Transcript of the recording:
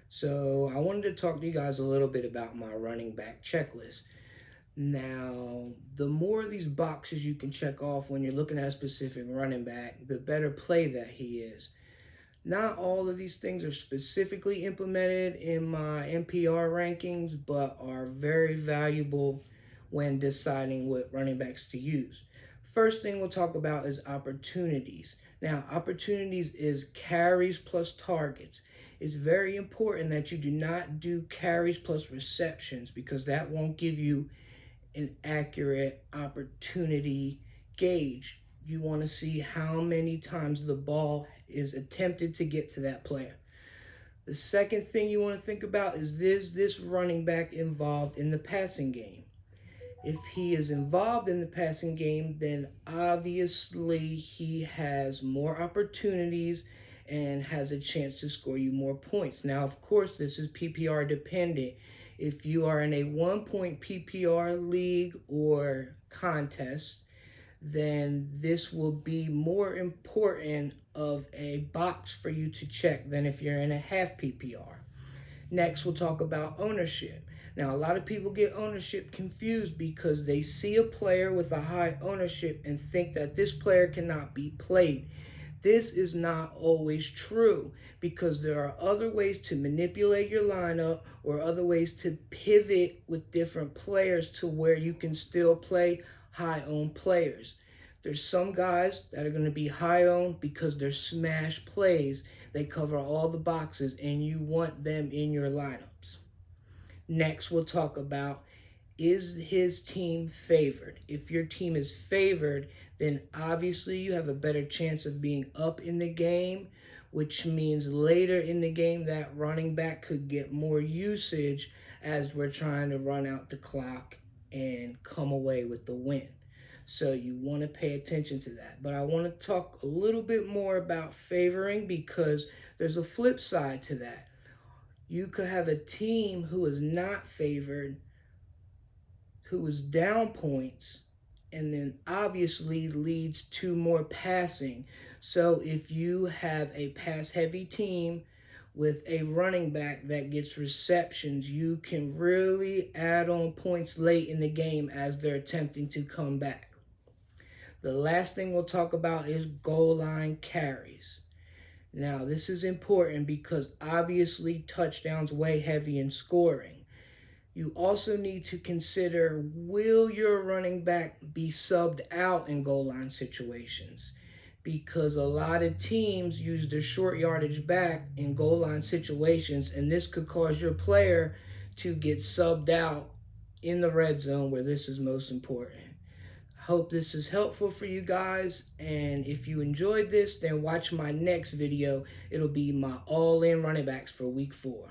So I wanted to talk to you guys a little bit about my running back checklist. Now, the more of these boxes you can check off when you're looking at a specific running back, the better play that he is. Not all of these things are specifically implemented in my NPR rankings, but are very valuable when deciding what running backs to use. First thing we'll talk about is opportunities. Now, opportunities is carries plus targets. It's very important that you do not do carries plus receptions because that won't give you an accurate opportunity gauge. You want to see how many times the ball is attempted to get to that player. The second thing you want to think about is this running back involved in the passing game? If he is involved in the passing game, then obviously he has more opportunities and has a chance to score you more points. Now, of course, this is PPR dependent. If you are in a 1-point PPR league or contest, then this will be more important of a box for you to check than if you're in a half PPR. Next, we'll talk about ownership. Now, a lot of people get ownership confused because they see a player with a high ownership and think that this player cannot be played. This is not always true because there are other ways to manipulate your lineup or other ways to pivot with different players to where you can still play high-owned players. There's some guys that are going to be high-owned because they're smash plays. They cover all the boxes and you want them in your lineups. Next, we'll talk about, is his team favored? If your team is favored, then obviously you have a better chance of being up in the game, which means later in the game that running back could get more usage as we're trying to run out the clock and come away with the win. So you want to pay attention to that. But I want to talk a little bit more about favoring because there's a flip side to that. You could have a team who is not favored, who is down points, and then obviously leads to more passing. So if you have a pass-heavy team with a running back that gets receptions, you can really add on points late in the game as they're attempting to come back. The last thing we'll talk about is goal line carries. Now, this is important because obviously touchdowns weigh heavy in scoring. You also need to consider, will your running back be subbed out in goal line situations? Because a lot of teams use their short yardage back in goal line situations, and this could cause your player to get subbed out in the red zone where this is most important. I hope this is helpful for you guys, and if you enjoyed this, then watch my next video. It'll be my all-in running backs for week 4.